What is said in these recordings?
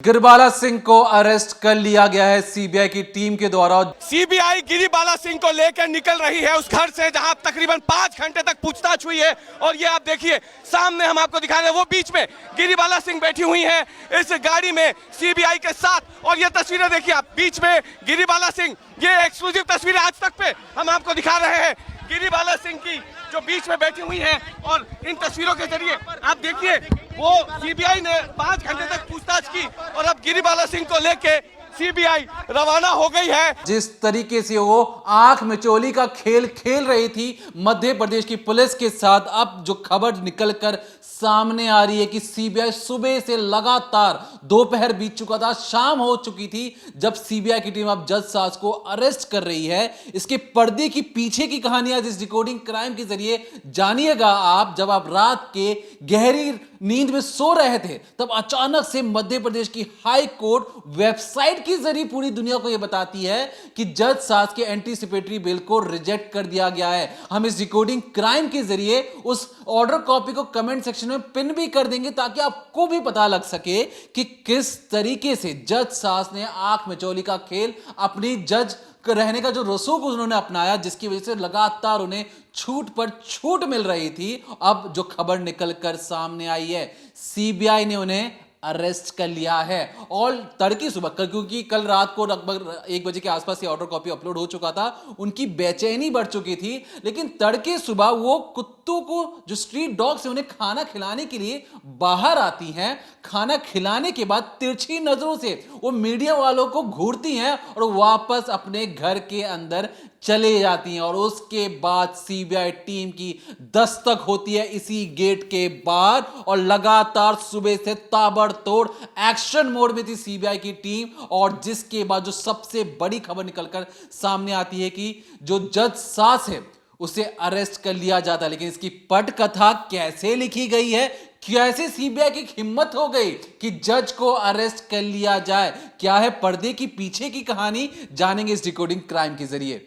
गिरिबाला सिंह को अरेस्ट कर लिया गया है सीबीआई की टीम के द्वारा। सीबीआई गिरिबाला सिंह को लेकर निकल रही है उस घर से जहां तकरीबन 5 घंटे तक पूछताछ हुई है। और ये आप देखिए सामने हम आपको दिखा रहे हैं, वो बीच में गिरिबाला सिंह बैठी हुई हैं इस गाड़ी में सीबीआई के साथ। और ये तस्वीरें देखिए आप, बीच में गिरिबाला सिंह, ये एक्सक्लूसिव तस्वीरें आज तक पे हम आपको दिखा रहे हैं गिरिबाला सिंह की जो बीच में बैठी हुई हैं। और इन तस्वीरों के जरिए आप देखिए वो सीबीआई ने 5 घंटे तक पूछताछ की और अब गिरिबाला सिंह को लेके सीबीआई रवाना हो गई है। जिस तरीके से वो आंख मिचौली का खेल खेल रही थी मध्य प्रदेश की पुलिस के साथ, अब जो खबर निकलकर सामने आ रही है कि सीबीआई सुबह से लगातार, दोपहर बीत चुका था, शाम हो चुकी थी जब सीबीआई की टीम अब जज सास को अरेस्ट कर रही है। इसके पर्दे की पीछे की कहानियां इस डिकोडिंग क्राइम के जरिए जानिएगा आप। जब आप रात के गहरी नींद में सो रहे थे तब अचानक से मध्य प्रदेश की हाई कोर्ट वेबसाइट के जरिए पूरी दुनिया को यह बताती है कि जज सास के एंटीसिपेटरी बिल को रिजेक्ट कर दिया गया है। हम इस डिकोडिंग क्राइम के जरिए उस ऑर्डर कॉपी को कमेंट सेक्शन में पिन भी कर देंगे ताकि आपको भी पता लग सके कि किस तरीके से जज सास ने आंख मिचौली का खेल, अपनी जज रहने का जो रसूख उन्होंने अपनाया, जिसकी वजह से लगातार उन्हें छूट पर छूट मिल रही थी। अब जो खबर निकलकर सामने आई है, सीबीआई ने उन्हें अरेस्ट कर लिया है। और तड़की सुबह, क्योंकि कल रात को लगभग 1 बजे के आसपास ये ऑर्डर कॉपी अपलोड हो चुका था, उनकी बेचैनी बढ़ चुकी थी। लेकिन तड़के सुबह वो कुत्तों को, जो स्ट्रीट डॉग्स हैं, उन्हें खाना खिलाने के लिए बाहर आती हैं। खाना खिलाने के बाद तिरछी नजरों से वो मीडिया वालों को घूरती हैं और वापस अपने घर के अंदर चले जाती हैं। और उसके बाद सीबीआई टीम की दस्तक होती है इसी गेट के बाहर और लगातार सुबह से ताबड़तोड़ एक्शन मोड में थी सीबीआई की टीम। और जिसके बाद जो सबसे बड़ी खबर निकलकर सामने आती है कि जो जज सास है उसे अरेस्ट कर लिया जाता है। लेकिन इसकी पटकथा कैसे लिखी गई है, कैसे सीबीआई की हिम्मत हो गई कि जज को अरेस्ट कर लिया जाए, क्या है पर्दे की पीछे की कहानी, जानेंगे इस डिकोडिंग क्राइम के जरिए।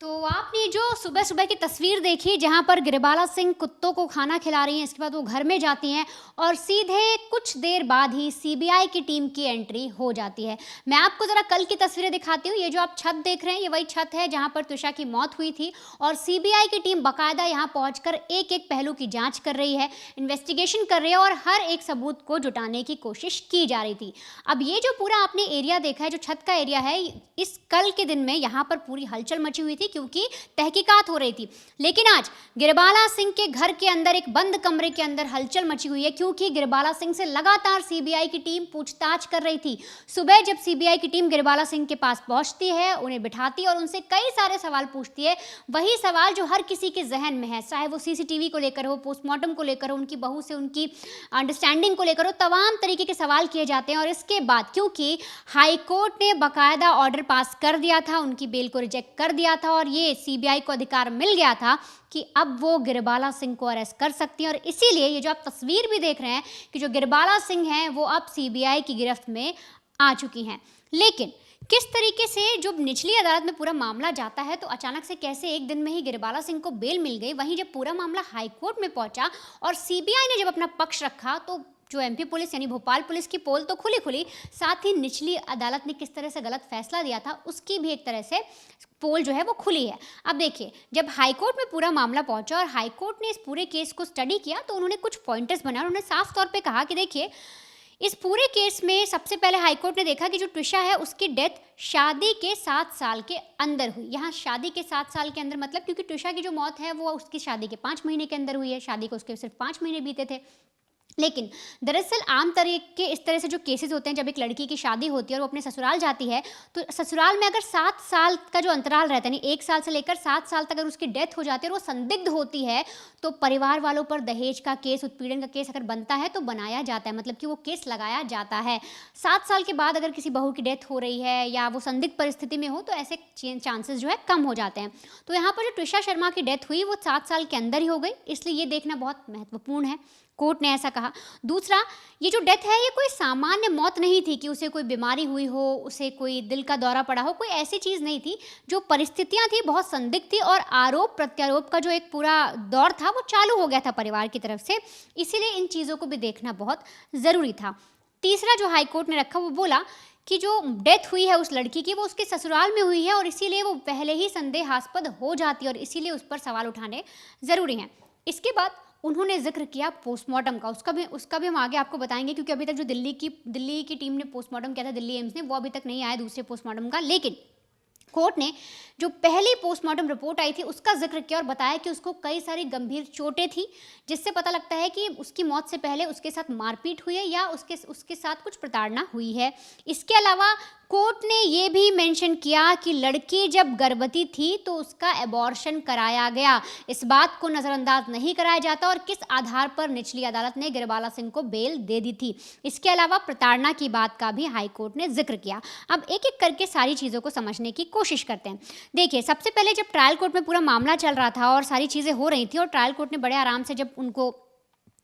तो आपने जो सुबह सुबह की तस्वीर देखी जहां पर गिरिबाला सिंह कुत्तों को खाना खिला रही हैं, इसके बाद वो घर में जाती हैं और सीधे कुछ देर बाद ही सीबीआई की टीम की एंट्री हो जाती है। मैं आपको ज़रा कल की तस्वीरें दिखाती हूँ। ये जो आप छत देख रहे हैं, ये वही छत है जहां पर त्विषा की मौत हुई थी और सीबीआई की टीम बाकायदा यहाँ पहुँचकर एक एक पहलू की जाँच कर रही है, इन्वेस्टिगेशन कर रही है और हर एक सबूत को जुटाने की कोशिश की जा रही थी। अब ये जो पूरा आपने एरिया देखा है, जो छत का एरिया है, इस कल के दिन में यहाँ पर पूरी हलचल मची हुई थी क्योंकि तहकीकात हो रही थी। लेकिन आज गिरिबाला सिंह के घर के अंदर, एक बंद कमरे के अंदर हलचल मची हुई है क्योंकि गिरिबाला सिंह से लगातार सीबीआई की टीम पूछताछ कर रही थी। सुबह जब सीबीआई की टीम गिरिबाला सिंह के पास पहुंचती है, उन्हें बिठाती है और उनसे कई सारे सवाल पूछती है, वही सवाल जो हर किसी के जहन में है, चाहे वो सीसीटीवी को लेकर हो, पोस्टमार्टम को लेकर हो, उनकी बहू से उनकी अंडरस्टैंडिंग को लेकर हो, तमाम तरीके के सवाल किए जाते हैं। और इसके बाद क्योंकि हाईकोर्ट ने बाकायदा ऑर्डर पास कर दिया था, उनकी बेल को रिजेक्ट कर दिया था और ये सीबीआई को अधिकार मिल गया था कि अब वो गिरिबाला सिंह को अरेस्ट कर सकती हैं। और इसीलिए ये जो आप तस्वीर भी देख रहे हैं कि जो गिरिबाला सिंह हैं वो अब सीबीआई की गिरफ्त में आ चुकी हैं। लेकिन किस तरीके से जब निचली अदालत में पूरा मामला जाता है तो अचानक से कैसे एक दिन में ही गिरिबाला सिंह को बेल मिल गई, वहीं जब पूरा मामला हाईकोर्ट में पहुंचा और सीबीआई ने जब अपना पक्ष रखा तो जो एमपी पुलिस यानी भोपाल पुलिस की पोल तो खुली, साथ ही निचली अदालत ने किस तरह से गलत फैसला दिया था उसकी भी एक तरह से पोल जो है वो खुली है। अब देखिए, जब हाईकोर्ट में पूरा मामला पहुंचा और हाईकोर्ट ने इस पूरे केस को स्टडी किया तो उन्होंने कुछ पॉइंटर्स बनाए। उन्होंने साफ तौर पे कहा कि देखिए, इस पूरे केस में सबसे पहले हाईकोर्ट ने देखा कि जो त्विषा है उसकी डेथ शादी के 7 साल के अंदर हुई। यहाँ शादी के 7 साल के अंदर मतलब क्योंकि त्विषा की जो मौत है वो उसकी शादी के 5 महीने के अंदर हुई है, शादी को उसके सिर्फ 5 महीने बीते थे। लेकिन दरअसल आम तरीके इस तरह से जो केसेस होते हैं, जब एक लड़की की शादी होती है और वो अपने ससुराल जाती है तो ससुराल में अगर 7 साल का जो अंतराल रहता है, यानी 1 साल से लेकर 7 साल तक अगर उसकी डेथ हो जाती है और वो संदिग्ध होती है तो परिवार वालों पर दहेज का केस, उत्पीड़न का केस अगर बनता है तो बनाया जाता है, मतलब कि वो केस लगाया जाता है। 7 साल के बाद अगर किसी बहू की डेथ हो रही है या वो संदिग्ध परिस्थिति में हो तो ऐसे चांसेस जो है कम हो जाते हैं। तो यहाँ पर जो त्विषा शर्मा की डेथ हुई वो 7 साल के अंदर ही हो गई, इसलिए ये देखना बहुत महत्वपूर्ण है। कोर्ट ने ऐसा कहा। दूसरा, ये जो डेथ है ये कोई सामान्य मौत नहीं थी कि उसे कोई बीमारी हुई हो, उसे कोई दिल का दौरा पड़ा हो, कोई ऐसी चीज़ नहीं थी। जो परिस्थितियां थी बहुत संदिग्ध थी और आरोप प्रत्यारोप का जो एक पूरा दौर था वो चालू हो गया था परिवार की तरफ से, इसीलिए इन चीज़ों को भी देखना बहुत ज़रूरी था। तीसरा जो हाई कोर्ट ने रखा वो बोला कि जो डेथ हुई है उस लड़की की वो उसके ससुराल में हुई है और इसीलिए वो पहले ही संदेहास्पद हो जाती है और इसीलिए उस पर सवाल उठाने ज़रूरी हैं। इसके बाद उन्होंने जिक्र किया पोस्टमार्टम का, उसका भी हम आगे आपको बताएंगे, क्योंकि अभी तक जो दिल्ली की टीम ने पोस्टमार्टम किया था दिल्ली एम्स ने, वो अभी तक नहीं आया दूसरे पोस्टमार्टम का। लेकिन कोर्ट ने जो पहली पोस्टमार्टम रिपोर्ट आई थी उसका जिक्र किया और बताया कि उसको कई सारी गंभीर चोटें थी, जिससे पता लगता है कि उसकी मौत से पहले उसके साथ मारपीट हुई है या उसके साथ कुछ प्रताड़ना हुई है। इसके अलावा कोर्ट ने ये भी मेंशन किया कि लड़की जब गर्भवती थी तो उसका एबॉर्शन कराया गया। इस बात को नज़रअंदाज नहीं कराया जाता और किस आधार पर निचली अदालत ने गिरबाला सिंह को बेल दे दी थी। इसके अलावा प्रताड़ना की बात का भी हाई कोर्ट ने जिक्र किया। अब एक एक करके सारी चीज़ों को समझने की कोशिश करते हैं। देखिए, सबसे पहले जब ट्रायल कोर्ट में पूरा मामला चल रहा था और सारी चीज़ें हो रही थी और ट्रायल कोर्ट ने बड़े आराम से जब उनको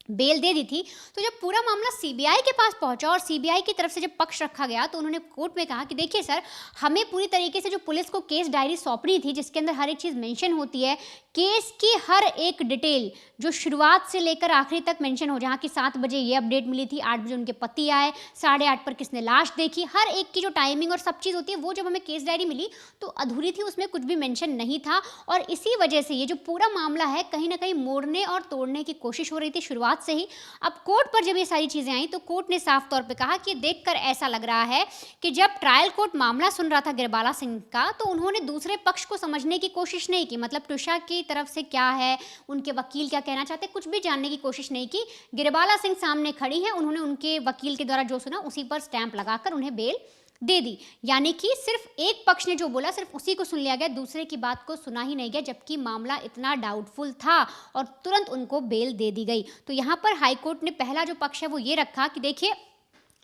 बेल दे दी थी, तो जब पूरा मामला सीबीआई के पास पहुंचा और सीबीआई की तरफ से जब पक्ष रखा गया तो उन्होंने कोर्ट में कहा कि देखिए सर, हमें पूरी तरीके से जो पुलिस को केस डायरी सौंपनी थी जिसके अंदर हर एक चीज़ मेंशन होती है, केस की हर एक डिटेल जो शुरुआत से लेकर आखिरी तक मेंशन हो, जहाँ की 7 बजे ये अपडेट मिली थी, 8 बजे उनके पति आए, 8:30 पर किसने लाश देखी, हर एक की जो टाइमिंग और सब चीज़ होती है, वो जब हमें केस डायरी मिली तो अधूरी थी, उसमें कुछ भी मेंशन नहीं था। और इसी वजह से ये जो पूरा मामला है कहीं ना कहीं मोड़ने और तोड़ने की कोशिश हो रही थी शुरुआत से ही। अब कोर्ट पर जब ये सारी चीज़ें आई तो कोर्ट ने साफ तौर पे कहा कि देखकर ऐसा लग रहा है कि जब ट्रायल कोर्ट मामला सुन रहा था गिरबाला सिंह का तो उन्होंने दूसरे पक्ष को समझने की कोशिश नहीं की, मतलब ट्रिशा की तरफ से क्या है, उनके वकील क्या कहना चाहते, कुछ भी जानने की कोशिश नहीं की। गिरबाला सिंह सामने खड़ी हैं, उन्होंने उनके वकील के द्वारा जो सुना उसी पर स्टैंप लगाकर उन्हें बेल दे दी। यानी कि सिर्फ एक पक्ष ने जो बोला सिर्फ उसी को सुन लिया गया, दूसरे की बात को सुना ही नहीं गया, जबकि मामला इतना डाउटफुल था और तुरंत उनको बेल दे दी गई। तो यहाँ पर हाईकोर्ट ने पहला जो पक्ष है वो ये रखा कि देखिए,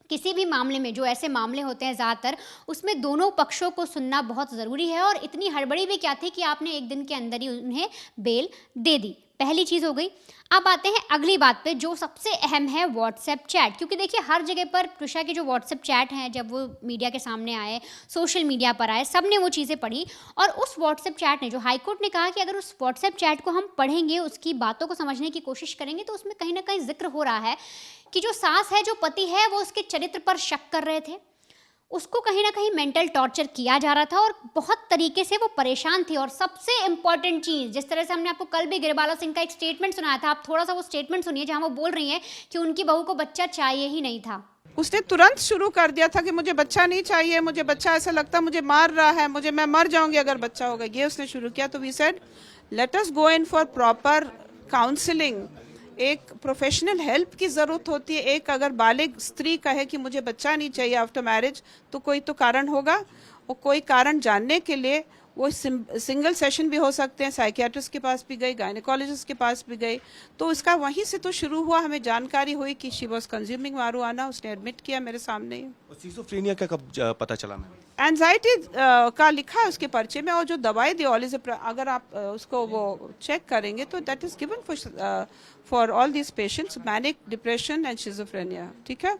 किसी भी मामले में जो ऐसे मामले होते हैं ज़्यादातर उसमें दोनों पक्षों को सुनना बहुत ज़रूरी है और इतनी हड़बड़ी भी क्या थी कि आपने एक दिन के अंदर ही उन्हें बेल दे दी। पहली चीज़ हो गई। अब आते हैं अगली बात पे जो सबसे अहम है, व्हाट्सएप चैट। क्योंकि देखिए हर जगह पर ट्रिशा के जो व्हाट्सएप चैट हैं, जब वो मीडिया के सामने आए, सोशल मीडिया पर आए, सब ने वो चीज़ें पढ़ी और उस व्हाट्सएप चैट ने, जो हाईकोर्ट ने कहा कि अगर उस व्हाट्सएप चैट को हम पढ़ेंगे, उसकी बातों को समझने की कोशिश करेंगे तो उसमें कहीं ना कहीं जिक्र हो रहा है कि जो सास है, जो पति है, वो उसके चरित्र पर शक कर रहे थे, उसको कहीं ना कहीं मेंटल टॉर्चर किया जा रहा था और बहुत तरीके से वो परेशान थी। और सबसे इम्पॉर्टेंट चीज़, जिस तरह से हमने आपको कल भी गिरबाला सिंह का एक स्टेटमेंट सुनाया था, आप थोड़ा सा वो स्टेटमेंट सुनिए जहां वो बोल रही हैं कि उनकी बहू को बच्चा चाहिए ही नहीं था। उसने तुरंत शुरू कर दिया था कि मुझे बच्चा नहीं चाहिए, मुझे बच्चा ऐसा लगता मुझे मार रहा है, मैं मर जाऊंगी अगर बच्चा होगा, ये उसने शुरू किया। तो we said let us go in for proper counselling. एक प्रोफेशनल हेल्प की ज़रूरत होती है। एक अगर बालिग स्त्री कहे कि मुझे बच्चा नहीं चाहिए आफ्टर मैरिज तो कोई तो कारण होगा, और कोई कारण जानने के लिए वो सिंगल सेशन भी हो सकते हैं, साइकियाट्रिस्ट के पास भी गई, गायनेकोलॉजिस्ट के पास भी गई। तो इसका वहीं से तो शुरू हुआ, हमें जानकारी हुई कि शी वॉज कंज्यूमिंग मारुआना, उसने एडमिट किया मेरे सामने ही। सिजोफ्रेनिया का कब पता चला मैम? एंजाइटी का लिखा है उसके पर्चे में, और जो दवाई दी अगर आप उसको वो चेक करेंगे तो that is given for all this patients, manic depression and schizophrenia. ठीक है,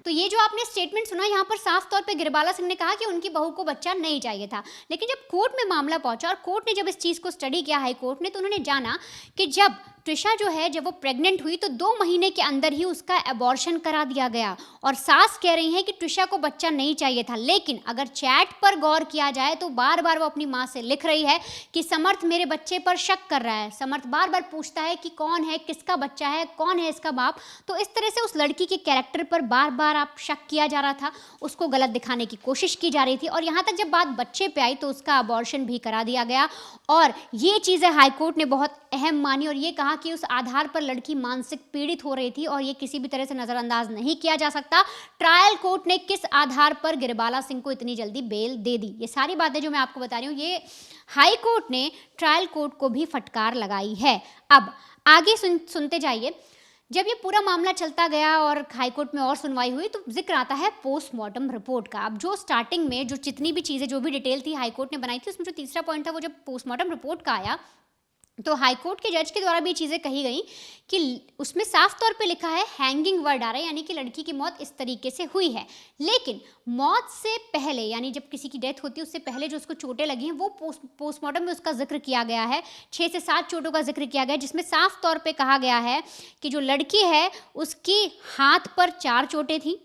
तो ये जो आपने स्टेटमेंट सुना, यहाँ पर साफ तौर पे गिरबाला सिंह ने कहा कि उनकी बहू को बच्चा नहीं चाहिए था। लेकिन जब कोर्ट में मामला पहुंचा और कोर्ट ने जब इस चीज़ को स्टडी किया हाई कोर्ट ने, तो उन्होंने जाना कि जब ट्रिशा जो है, जब वो प्रेग्नेंट हुई तो 2 महीने के अंदर ही उसका एबॉर्शन करा दिया गया। और सास कह रही हैं कि ट्रिशा को बच्चा नहीं चाहिए था। लेकिन अगर चैट पर गौर किया जाए तो बार बार वो अपनी माँ से लिख रही है कि समर्थ मेरे बच्चे पर शक कर रहा है। समर्थ बार बार पूछता है कि कौन है, किसका बच्चा है, कौन है इसका बाप। तो इस तरह से उस लड़की के कैरेक्टर पर बार बार आप शक किया जा रहा था, उसको गलत दिखाने की कोशिश की जा रही थी। और यहाँ तक जब बात बच्चे पे आई तो उसका अबॉर्शन भी करा दिया गया। और ये चीज़ें हाईकोर्ट ने बहुत अहम मानी और ये कहा कि उस आधार पर लड़की मानसिक पीड़ित हो रही थी और ये किसी भी तरह से नज़रअंदाज नहीं किया जा सकता। ट्रायल कोर्ट ने किस आधार पर गिरबाला सिंह को इतनी जल्दी बेल दे दी, ये सारी बातें जो मैं आपको बता रही हूँ, ये हाई कोर्ट ने ट्रायल कोर्ट को भी फटकार लगाई है। अब आगे सुनते जाइए। जब ये पूरा मामला चलता गया और हाईकोर्ट में और सुनवाई हुई तो जिक्र आता है पोस्टमार्टम रिपोर्ट का। अब जो स्टार्टिंग में जो जितनी भी चीज़ें, जो भी डिटेल थी हाईकोर्ट ने बनाई थी, उसमें जो तीसरा पॉइंट था वो जब पोस्टमार्टम रिपोर्ट का आया तो हाईकोर्ट के जज के द्वारा भी चीज़ें कही गई कि उसमें साफ तौर पे लिखा है, हैंगिंग वर्ड आ रहा है, यानी कि लड़की की मौत इस तरीके से हुई है। लेकिन मौत से पहले, यानी जब किसी की डेथ होती है उससे पहले जो उसको चोटें लगी हैं वो पोस्टमार्टम में उसका जिक्र किया गया है। 6 से 7 चोटों का जिक्र किया गया है, जिसमें साफ तौर पर कहा गया है कि जो लड़की है उसकी हाथ पर 4 चोटें थी,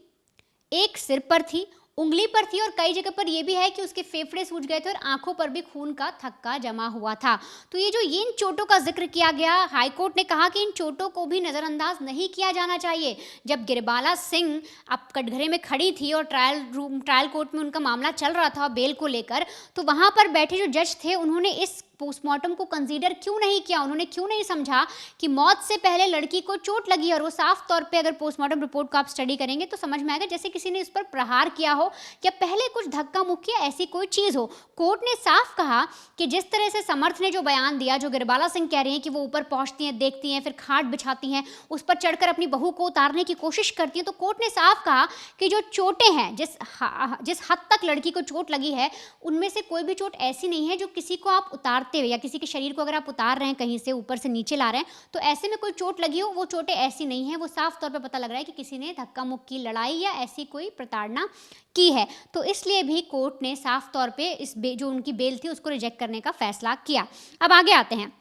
एक सिर पर थी, उंगली पर थी और कई जगह पर यह भी है कि उसके फेफड़े सूज गए थे और आंखों पर भी खून का थक्का जमा हुआ था। तो ये जो इन चोटों का जिक्र किया गया, हाईकोर्ट ने कहा कि इन चोटों को भी नज़रअंदाज नहीं किया जाना चाहिए। जब गिरिबाला सिंह अब कटघरे में खड़ी थी और ट्रायल कोर्ट में उनका मामला चल रहा था बेल को लेकर, तो वहाँ पर बैठे जो जज थे उन्होंने इस पोस्टमार्टम को कंसीडर क्यों नहीं किया, उन्होंने क्यों नहीं समझा कि मौत से पहले लड़की को चोट लगी है। और वो साफ तौर पे अगर पोस्टमार्टम रिपोर्ट को आप स्टडी करेंगे तो समझ में आएगा जैसे किसी ने इस पर प्रहार किया हो या पहले कुछ धक्का मुक्की या ऐसी कोई चीज़ हो। कोर्ट ने साफ कहा कि जिस तरह से समर्थ ने जो बयान दिया, जो गिरिबाला सिंह कह रही हैं कि वो ऊपर पहुंचती हैं, देखती हैं, फिर खाट बिछाती हैं, उस पर चढ़कर अपनी बहू को उतारने की कोशिश करती हैं, तो कोर्ट ने साफ कहा कि जो चोटें हैं, जिस हद तक लड़की को चोट लगी है, उनमें से कोई भी चोट ऐसी नहीं है जो किसी को आप उतारते हुए या किसी के शरीर को अगर आप उतार रहे हैं कहीं से ऊपर से नीचे ला रहे हैं तो ऐसे में कोई चोट लगी हो, वो चोटें ऐसी नहीं है। वो साफ तौर पे पता लग रहा है कि किसी ने धक्का मुक्की, लड़ाई या ऐसी कोई प्रताड़ना की है। तो इसलिए भी कोर्ट ने साफ तौर पे जो उनकी बेल थी उसको रिजेक्ट करने का फैसला किया। अब आगे आते हैं।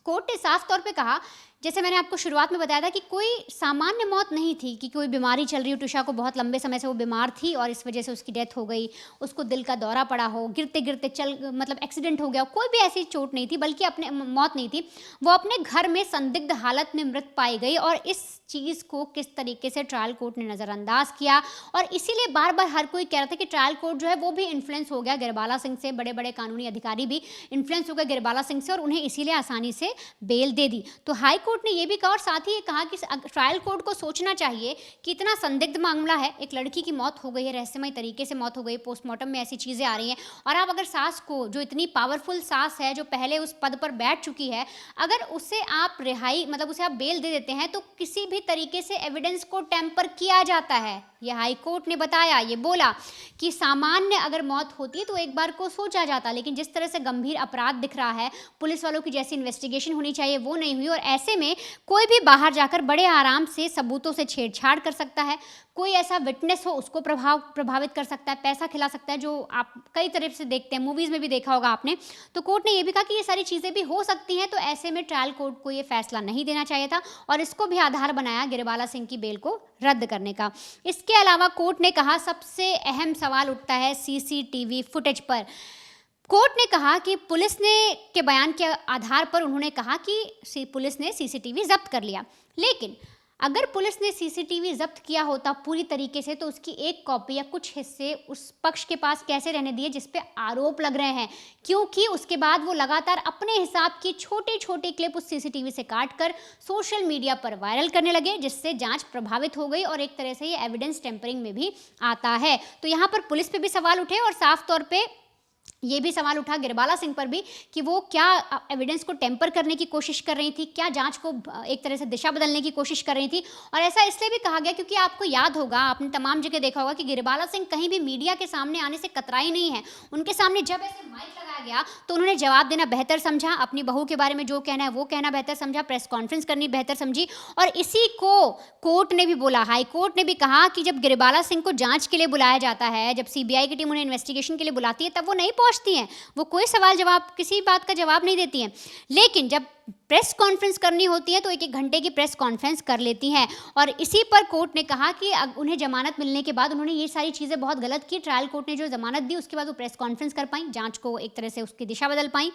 कोर्ट ने साफ तौर पे कहा, जैसे मैंने आपको शुरुआत में बताया था कि कोई सामान्य मौत नहीं थी कि कोई बीमारी चल रही हो, ट्रिशा को बहुत लंबे समय से वो बीमार थी और इस वजह से उसकी डेथ हो गई, उसको दिल का दौरा पड़ा हो, गिरते गिरते मतलब एक्सीडेंट हो गया, कोई भी ऐसी चोट नहीं थी, बल्कि अपने मौत नहीं थी, वो अपने घर में संदिग्ध हालत में मृत पाई गई। और इस चीज़ को किस तरीके से ट्रायल कोर्ट ने नज़रअंदाज किया और इसीलिए बार बार हर कोई कह रहा था कि ट्रायल कोर्ट जो है वो भी इन्फ्लुएंस हो गया गिरिबाला सिंह से, बड़े बड़े कानूनी अधिकारी भी इन्फ्लुएंस हो गए गिरिबाला सिंह से और उन्हें इसीलिए आसानी से बेल दे दी। तो हाई कोर्ट ने ये भी कहा और साथ ही ये कहा कि ट्रायल कोर्ट को सोचना चाहिए कि इतना संदिग्ध मामला है, एक लड़की की मौत हो गई है, रहस्यमय तरीके से मौत हो गई, पोस्टमार्टम में ऐसी चीज़ें आ रही हैं और आप अगर सास को, जो इतनी पावरफुल सास है, जो पहले उस पद पर बैठ चुकी है, अगर उसे आप रिहाई मतलब उसे आप बेल दे देते हैं तो किसी भी तरीके से एविडेंस को टेम्पर किया जाता है। यह हाई कोर्ट ने बताया, ये बोला कि सामान्य अगर मौत होती तो एक बार को सोचा जाता, लेकिन जिस तरह से गंभीर अपराध दिख रहा है, पुलिस वालों की जैसी इन्वेस्टिगेशन होनी चाहिए वो नहीं हुई और ऐसे में कोई भी बाहर जाकर बड़े आराम से सबूतों से छेड़छाड़ कर सकता है, कोई ऐसा विटनेस हो उसको प्रभावित कर सकता है, पैसा खिला सकता है, जो आप कई तरह से देखते हैं, मूवीज़ में भी देखा होगा आपने। तो कोर्ट ने यह भी कहा कि ये सारी चीज़ें भी हो सकती हैं, तो ऐसे में ट्रायल कोर्ट को ये फैसला नहीं देना चाहिए था और इसको भी आधार बनाया गिरिबाला सिंह की बेल को रद्द करने का। इसके अलावा कोर्ट ने कहा सबसे अहम सवाल उठता है सीसीटीवी फुटेज पर। कोर्ट ने कहा कि पुलिस ने के बयान के आधार पर उन्होंने कहा कि पुलिस ने सीसीटीवी जब्त कर लिया, लेकिन अगर पुलिस ने सीसीटीवी जब्त किया होता पूरी तरीके से तो उसकी एक कॉपी या कुछ हिस्से उस पक्ष के पास कैसे रहने दिए जिस पे आरोप लग रहे हैं, क्योंकि उसके बाद वो लगातार अपने हिसाब की छोटे छोटे क्लिप उस सीसीटीवी से काट कर सोशल मीडिया पर वायरल करने लगे, जिससे जांच प्रभावित हो गई और एक तरह से ये एविडेंस टेम्परिंग में भी आता है। तो यहाँ पर पुलिस पे भी सवाल उठे और साफ तौर पे ये भी सवाल उठा गिरिबाला सिंह पर भी कि वो क्या एविडेंस को टेम्पर करने की कोशिश कर रही थी, क्या जांच को एक तरह से दिशा बदलने की कोशिश कर रही थी। और ऐसा इसलिए भी कहा गया क्योंकि आपको याद होगा, आपने तमाम जगह देखा होगा कि गिरिबाला सिंह कहीं भी मीडिया के सामने आने से कतराई नहीं है। उनके सामने जब ऐसे माइक लगाया गया तो उन्होंने जवाब देना बेहतर समझा, अपनी बहू के बारे में जो कहना है वो कहना बेहतर समझा, प्रेस कॉन्फ्रेंस करनी बेहतर समझी। और इसी को कोर्ट ने भी बोला, हाई कोर्ट ने भी कहा कि जब गिरिबाला सिंह को जांच के लिए बुलाया जाता है, जब सीबीआई की टीम उन्हें इन्वेस्टिगेशन के लिए बुलाती है, तब वो नहीं पहुंचती हैं, वो कोई सवाल जवाब, किसी बात का जवाब नहीं देती हैं। लेकिन जब प्रेस कॉन्फ्रेंस करनी होती है तो एक एक घंटे की प्रेस कॉन्फ्रेंस कर लेती हैं। और इसी पर कोर्ट ने कहा कि उन्हें जमानत मिलने के बाद उन्होंने ये सारी चीज़ें बहुत गलत की। ट्रायल कोर्ट ने जो जमानत दी उसके बाद वो प्रेस कॉन्फ्रेंस कर पाई, जांच को एक तरह से उसकी दिशा बदल पाई,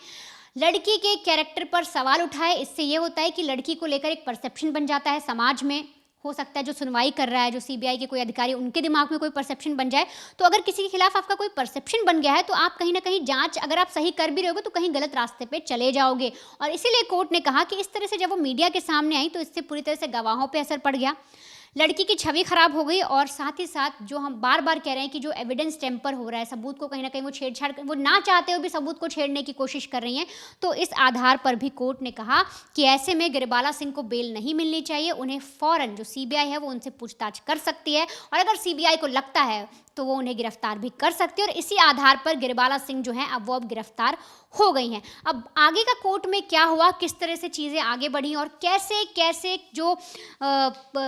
लड़की के कैरेक्टर पर सवाल उठाए। इससे ये होता है कि लड़की को लेकर एक परसेप्शन बन जाता है समाज में, हो सकता है जो सुनवाई कर रहा है, जो सीबीआई के कोई अधिकारी, उनके दिमाग में कोई परसेप्शन बन जाए। तो अगर किसी के खिलाफ आपका कोई परसेप्शन बन गया है तो आप कहीं ना कहीं जांच अगर आप सही कर भी रहोगे तो कहीं गलत रास्ते पे चले जाओगे। और इसीलिए कोर्ट ने कहा कि इस तरह से जब वो मीडिया के सामने आई तो इससे पूरी तरह से गवाहों पे असर पड़ गया, लड़की की छवि खराब हो गई और साथ ही साथ जो हम बार बार कह रहे हैं कि जो एविडेंस टेम्पर हो रहा है, सबूत को कहीं ना कहीं वो छेड़छाड़, वो ना चाहते हुए भी सबूत को छेड़ने की कोशिश कर रही हैं। तो इस आधार पर भी कोर्ट ने कहा कि ऐसे में गिरिबाला सिंह को बेल नहीं मिलनी चाहिए, उन्हें फौरन जो सीबीआई है वो उनसे पूछताछ कर सकती है और अगर सीबीआई को लगता है तो वो उन्हें गिरफ्तार भी कर सकती है। और इसी आधार पर गिरिबाला सिंह जो हैं अब गिरफ्तार हो गई हैं। अब आगे का कोर्ट में क्या हुआ, किस तरह से चीज़ें आगे बढ़ी और कैसे कैसे जो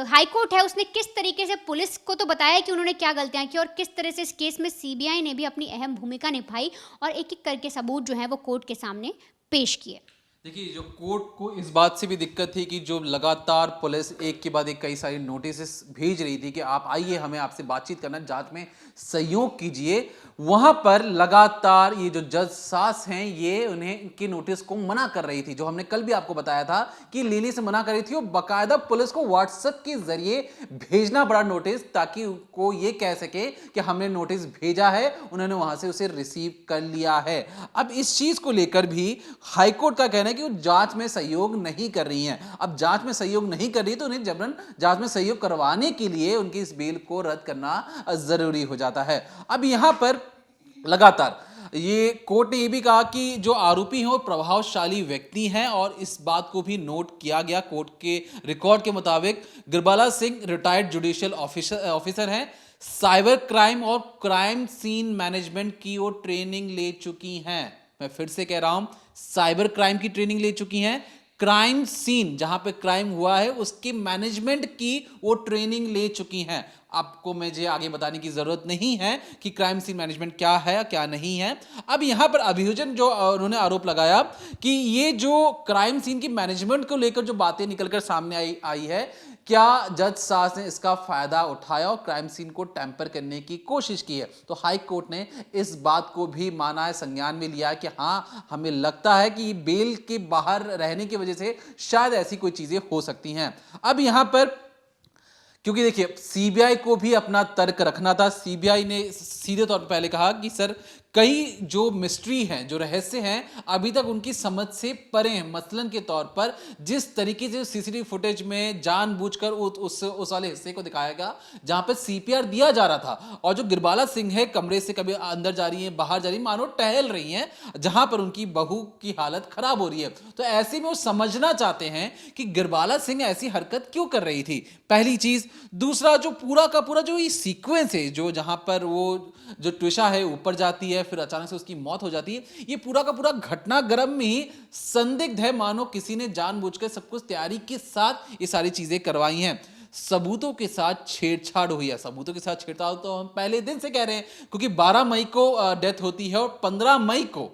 हाई कोर्ट है उसने किस तरीके से पुलिस को तो बताया कि उन्होंने क्या गलतियां की और किस तरह से इस केस में सीबीआई ने भी अपनी अहम भूमिका निभाई और एक एक करके सबूत जो है वो कोर्ट के सामने पेश किए। देखिए, जो कोर्ट को इस बात से भी दिक्कत थी कि जो लगातार पुलिस एक के बाद एक कई सारी नोटिस भेज रही थी कि आप आइए, हमें आपसे बातचीत करना, जांच में सहयोग कीजिए, वहां पर लगातार ये जो जज सास हैं ये उन्हें इनके नोटिस को मना कर रही थी। जो हमने कल भी आपको बताया था कि लेने से मना कर रही थी और बाकायदा पुलिस को व्हाट्सएप के जरिए भेजना पड़ा नोटिस, ताकि को ये कह सके कि हमने नोटिस भेजा है, उन्होंने वहां से उसे रिसीव कर लिया है। अब इस चीज को लेकर भी हाईकोर्ट का कहना है कि वो जांच में सहयोग नहीं कर रही हैं। अब जांच में सहयोग नहीं कर रही तो उन्हें जबरन जांच में सहयोग करवाने के लिए उनकी इस बेल को रद्द करना जरूरी हो जाता है। अब यहां पर लगातार ये कोर्ट ने यह भी कहा कि जो आरोपी हैं वो प्रभावशाली व्यक्ति हैं और इस बात को भी नोट किया गया। कोर्ट के रिकॉर्ड के मुताबिक गिरबाला सिंह रिटायर्ड जुडिशियल ऑफिसर हैं, साइबर क्राइम और क्राइम सीन मैनेजमेंट की वो ट्रेनिंग ले चुकी हैं। मैं फिर से कह रहा हूं, साइबर क्राइम की ट्रेनिंग ले चुकी हैं, क्राइम सीन जहां पे क्राइम हुआ है उसके मैनेजमेंट की वो ट्रेनिंग ले चुकी हैं। आपको मुझे आगे बताने की जरूरत नहीं है कि क्राइम सीन मैनेजमेंट क्या है क्या नहीं है। अब यहां पर अभियोजन जो उन्होंने आरोप लगाया कि ये जो क्राइम सीन की मैनेजमेंट को लेकर जो बातें निकलकर सामने आई है, क्या जज सास ने इसका फायदा उठाया और क्राइम सीन को टैंपर करने की कोशिश की है। तो हाई कोर्ट ने इस बात को भी माना है, संज्ञान में लिया है कि हाँ, हमें लगता है कि बेल के बाहर रहने की वजह से शायद ऐसी कोई चीजें हो सकती हैं। अब यहां पर क्योंकि देखिए, सीबीआई को भी अपना तर्क रखना था। सीबीआई ने सीधे तौर पर पहले कहा कि सर, कई जो मिस्ट्री हैं, जो रहस्य हैं, अभी तक उनकी समझ से परे हैं। मसलन के तौर पर जिस तरीके से सीसीटीवी फुटेज में जानबूझकर उस वाले हिस्से को दिखाया गया जहां पर सीपीआर दिया जा रहा था, और जो गिरबाला सिंह है कमरे से कभी अंदर जा रही है, बाहर जा रही है, मानो टहल रही हैं, जहां पर उनकी बहू की हालत खराब हो रही है। तो ऐसे में वो समझना चाहते हैं कि गिरबाला सिंह ऐसी हरकत क्यों कर रही थी, पहली चीज। दूसरा, जो पूरा का पूरा जो ये सीक्वेंस है, जो जहां पर वो जो ट्विशा है ऊपर जाती है, फिर अचानक से उसकी मौत हो जाती है, ये पूरा का पूरा घटनाक्रम में ही संदिग्ध है, मानो किसी ने जानबूझकर सब कुछ तैयारी के साथ ये सारी चीजें करवाई हैं। सबूतों के साथ छेड़छाड़ हुई है। सबूतों के साथ छेड़छाड़ तो हम पहले दिन से कह रहे हैं, क्योंकि 12 मई को डेथ होती है और 15 मई को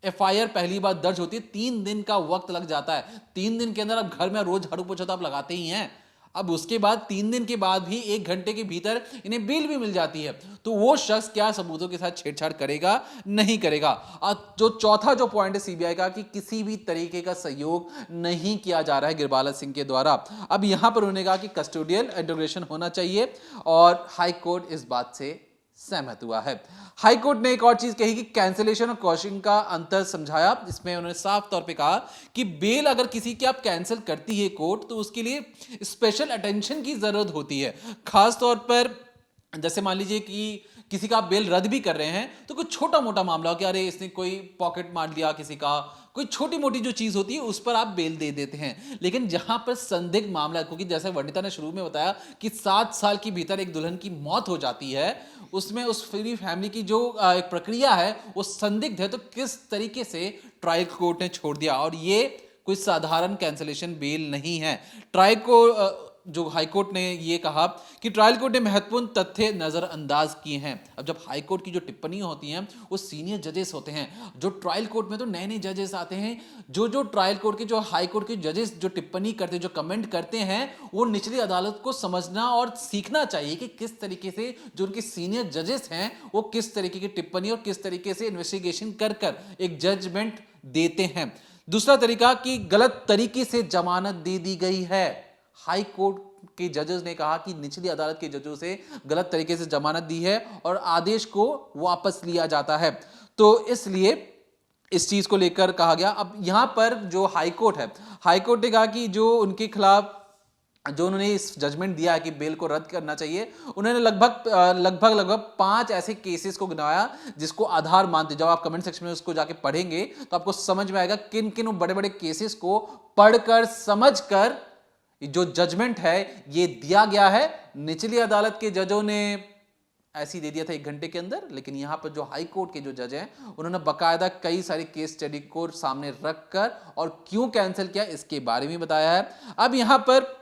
एफआईआर पहली बार दर्ज होती है। 3 दिन का वक्त लग जाता है। 3 दिन के अंदर अब घर में रोज झाड़ू पोछा तो आप लगाते ही हैं। अब उसके बाद 3 दिन के बाद भी 1 घंटे के भीतर इन्हें बेल भी मिल जाती है। तो वो शख्स क्या सबूतों के साथ छेड़छाड़ करेगा? नहीं करेगा। जो चौथा जो पॉइंट है सीबीआई का, कि किसी भी तरीके का सहयोग नहीं किया जा रहा है गिरबाला सिंह के द्वारा। अब यहां पर उन्होंने कहा कि कस्टोडियल इंटीग्रेशन होना चाहिए और हाई कोर्ट इस बात से सहमत हुआ है। हाईकोर्ट ने एक और चीज कही कि कैंसिलेशन और क्वॉशिंग का अंतर समझाया। इसमें उन्होंने साफ तौर पे कहा कि बेल अगर किसी की आप कैंसिल करती है कोर्ट, तो उसके लिए स्पेशल अटेंशन की जरूरत होती है। खास तौर पर जैसे मान लीजिए कि किसी का आप बेल रद्द भी कर रहे हैं, तो कोई छोटा मोटा मामला हो कि अरे इसने कोई पॉकेट मार लिया किसी का, कोई छोटी मोटी जो चीज होती है उस पर आप बेल दे देते हैं। लेकिन जहां पर संदिग्ध मामला, क्योंकि जैसे वर्णिता ने शुरू में बताया कि 7 साल के भीतर एक दुल्हन की मौत हो जाती है, उसमें उस पूरी फैमिली की जो एक प्रक्रिया है वो संदिग्ध है, तो किस तरीके से ट्रायल कोर्ट ने छोड़ दिया। और ये कोई साधारण कैंसिलेशन बेल नहीं है। ट्रायल को जो हाईकोर्ट ने ये कहा कि ट्रायल कोर्ट ने महत्वपूर्ण तथ्य नजरअंदाज किए हैं। अब जब हाईकोर्ट की जो टिप्पणियां होती हैं वो सीनियर जजेस होते हैं। जो ट्रायल कोर्ट में तो नए नए जजेस आते हैं, जो ट्रायल कोर्ट के, जो हाई कोर्ट के जजेस जो टिप्पणी करते हैं, जो कमेंट करते हैं, वो निचली अदालत को समझना और सीखना चाहिए कि किस तरीके से जो उनके सीनियर जजेस हैं वो किस तरीके की टिप्पणी और किस तरीके से इन्वेस्टिगेशन कर एक जजमेंट देते हैं। दूसरा तरीका कि गलत तरीके से जमानत दे दी गई है। हाई कोर्ट के जजेस ने कहा कि निचली अदालत के जजों से गलत तरीके से जमानत दी है और आदेश को वापस लिया जाता है। तो इसलिए इस चीज को लेकर कहा गया। अब यहां पर जो हाई कोर्ट है, हाई कोर्ट ने कहा कि जो उनके खिलाफ जो उन्होंने इस जजमेंट दिया है कि बेल को रद्द करना चाहिए, उन्होंने लगभग 5 ऐसे केसेस को गिनाया जिसको आधार मानते। जब आप कमेंट सेक्शन में उसको जाके पढ़ेंगे तो आपको समझ में आएगा किन किन बड़े बड़े केसेस को पढ़कर समझकर जो जजमेंट है ये दिया गया है। निचली अदालत के जजों ने ऐसी दे दिया था 1 घंटे के अंदर, लेकिन यहां पर जो हाई कोर्ट के जो जज हैं उन्होंने बकायदा कई सारी केस स्टडी को सामने रखकर और क्यों कैंसिल किया इसके बारे में बताया है। अब यहां पर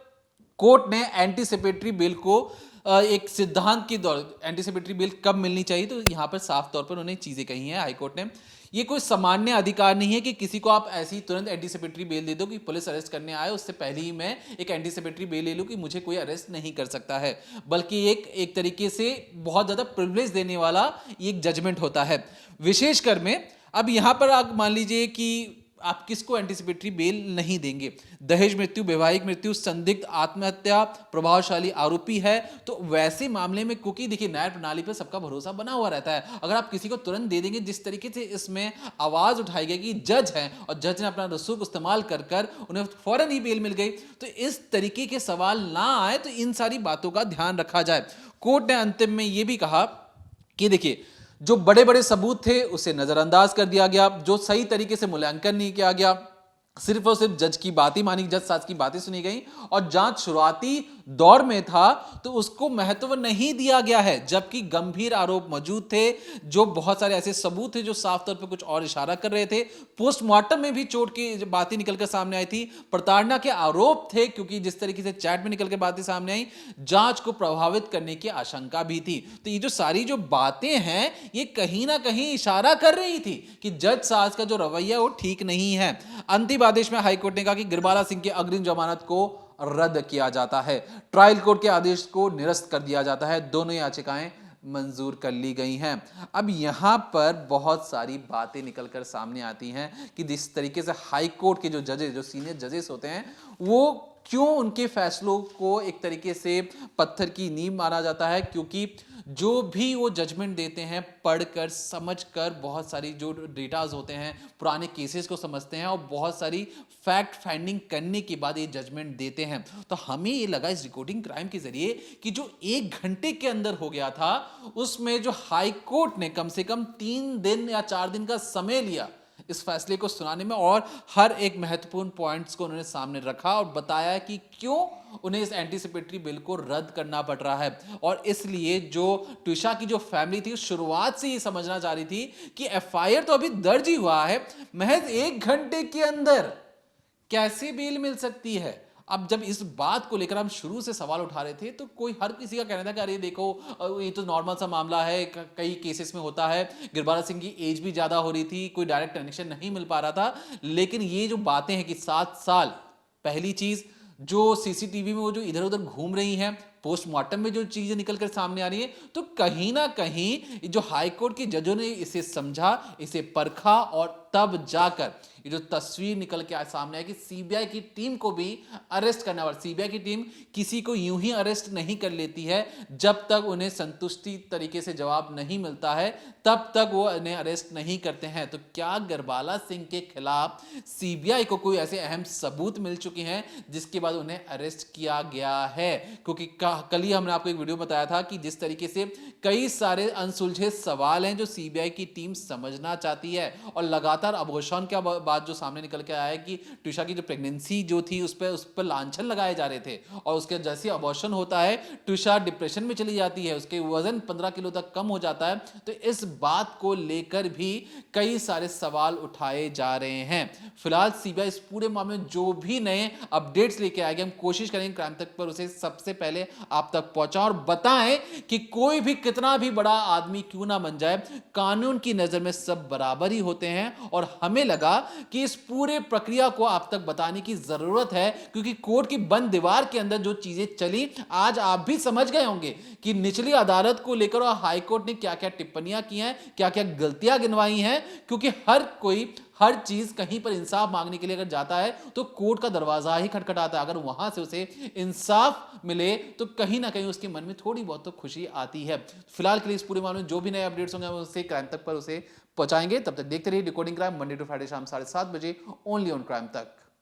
कोर्ट ने एंटीसिपेटरी बेल को एक सिद्धांत के दौर एंटीसिपेटरी बेल कब मिलनी चाहिए, तो यहाँ पर साफ तौर पर उन्होंने चीजें कही हैं हाईकोर्ट ने। ये कोई सामान्य अधिकार नहीं है कि किसी को आप ऐसे ही तुरंत एंटीसिपेटरी बेल दे दो कि पुलिस अरेस्ट करने आए उससे पहले ही मैं एक एंटीसिपेटरी बेल ले लूं कि मुझे कोई अरेस्ट नहीं कर सकता है, बल्कि एक तरीके से बहुत ज्यादा प्रिविलेज देने वाला एक जजमेंट होता है। विशेषकर में अब यहाँ पर आप मान लीजिए कि आप किसको एंटीसिपेटरी बेल नहीं देंगे, दहेज मृत्यु, वैवाहिक मृत्यु, संदिग्ध आत्महत्या, प्रभावशाली आरोपी है, तो वैसे मामले में क्योंकि देखिए न्याय प्रणाली पर सबका भरोसा बना हुआ रहता है, अगर आप किसी को तुरंत दे देंगे, जिस तरीके से इसमें आवाज उठाई गई कि जज है और जज ने अपना रसूख इस्तेमाल कर उन्हें फौरन ही बेल मिल गई, तो इस तरीके के सवाल ना आए, तो इन सारी बातों का ध्यान रखा जाए। कोर्ट ने अंतिम में यह भी कहा कि देखिए जो बड़े बड़े सबूत थे उसे नजरअंदाज कर दिया गया, जो सही तरीके से मूल्यांकन नहीं किया गया, सिर्फ और सिर्फ जज की बात ही मानी, जज साहब की बातें सुनी गई और जांच शुरुआती दौर में था तो उसको महत्व नहीं दिया गया है, जबकि गंभीर आरोप मौजूद थे, जो बहुत सारे ऐसे सबूत थे जो साफ तौर पे कुछ और इशारा कर रहे थे। पोस्टमार्टम में भी चोट की बातें निकलकर सामने आई थी, प्रताड़ना के आरोप थे क्योंकि जिस तरीके से चैट में निकलकर बातें सामने आई, जांच को प्रभावित करने की आशंका भी थी। तो ये जो सारी जो बातें हैं ये कहीं ना कहीं इशारा कर रही थी कि जज साहब का जो रवैया वो ठीक नहीं है। अंतिम आदेश में हाईकोर्ट ने कहा कि गिरबाला सिंह की अग्रिम जमानत को रद्द किया जाता है, ट्रायल कोर्ट के आदेश को निरस्त कर दिया जाता है, दोनों याचिकाएं मंजूर कर ली गई हैं। अब यहां पर बहुत सारी बातें निकलकर सामने आती हैं कि जिस तरीके से हाई कोर्ट के जो जजेस, जो सीनियर जजेस होते हैं, वो क्यों उनके फैसलों को एक तरीके से पत्थर की नींव माना जाता है, क्योंकि जो भी वो जजमेंट देते हैं पढ़कर समझकर, बहुत सारी जो डेटाज होते हैं पुराने केसेस को समझते हैं और बहुत सारी फैक्ट फाइंडिंग करने के बाद ये जजमेंट देते हैं। तो हमें ये लगा इस रिकॉर्डिंग क्राइम के जरिए कि जो 1 घंटे के अंदर हो गया था उसमें जो हाई कोर्ट ने कम से कम 3 दिन या 4 दिन का समय लिया इस फैसले को सुनाने में और हर एक महत्वपूर्ण पॉइंट्स को उन्होंने सामने रखा और बताया कि क्यों उन्हें इस एंटीसिपेटरी बिल को रद्द करना पड़ रहा है। और इसलिए जो ट्विशा की जो फैमिली थी शुरुआत से ही समझना चाह रही थी कि एफआईआर तो अभी दर्ज ही हुआ है, महज 1 घंटे के अंदर कैसे बेल मिल सकती है। अब जब इस बात को लेकर हम शुरू से सवाल उठा रहे थे तो हर किसी का कहना था कि अरे देखो ये तो नॉर्मल सा मामला है, कई केसेस में होता है, गिरबाला सिंह की एज भी ज्यादा हो रही थी, कोई डायरेक्ट कनेक्शन नहीं मिल पा रहा था। लेकिन ये जो बातें हैं कि 7 साल, पहली चीज जो सीसीटीवी में वो जो इधर उधर घूम रही हैं, पोस्टमार्टम में जो चीजें निकलकर सामने आ रही है, तो कहीं ना कहीं जो हाईकोर्ट के जजों ने इसे समझा, इसे परखा और तब जाकर ये जो तस्वीर निकल के सामने आई कि सीबीआई की टीम को भी अरेस्ट करना पड़ा। सीबीआई की टीम किसी को यूं ही अरेस्ट नहीं कर लेती है, जब तक उन्हें संतुष्टि तरीके से जवाब नहीं मिलता है तब तक वो उन्हें अरेस्ट नहीं करते हैं। तो क्या गिरबाला सिंह के खिलाफ सीबीआई को कोई ऐसे अहम सबूत मिल चुके हैं जिसके बाद उन्हें अरेस्ट किया गया है? क्योंकि कल ही हमने आपको एक वीडियो बताया था कि जिस तरीके से कई सारे अनसुलझे सवाल हैं जो सीबीआई की टीम समझना चाहती है और लगातार अबॉर्शन के बाद जो सामने निकल के आया है कि ट्विशा की जो प्रेगनेंसी जो थी उस पर लांछन लगाए जा रहे थे और उसके जैसे अबॉर्शन होता है ट्विशा डिप्रेशन में चली जाती है, उसके वजन 15 किलो तक कम हो जाता है। तो इस बात को लेकर भी कई सारे सवाल उठाए जा रहे हैं। फिलहाल सीबीआई इस पूरे मामले में जो भी नए अपडेट्स लेके आएगी हम कोशिश करेंगे क्राइम तक पर उसे सबसे पहले आप तक पहुंचा और बताएं कि कोई भी कितना भी बड़ा आदमी क्यों ना बन जाए, कानून की नजर में सब बराबर ही होते हैं। और हमें लगा कि इस पूरे प्रक्रिया को आप तक बताने की जरूरत है क्योंकि कोर्ट की बंद दीवार के अंदर जो चीजें चली आज आप भी समझ गए होंगे कि निचली अदालत को लेकर और हाई कोर्ट ने क्या क्या टिप्पणियां की हैं, क्या क्या गलतियां गिनवाई हैं। क्योंकि हर चीज कहीं पर इंसाफ मांगने के लिए अगर जाता है तो कोर्ट का दरवाजा ही खटखटाता है। अगर वहां से उसे इंसाफ मिले तो कहीं ना कहीं उसके मन में थोड़ी बहुत तो खुशी आती है। फिलहाल के लिए इस पूरे मामले में जो भी नए अपडेट्स होंगे हम उससे क्राइम तक पर उसे पहुंचाएंगे। तब तक देखते रहिए decoding crime, Monday to Friday शाम 7:30 बजे ओनली ऑन क्राइम तक।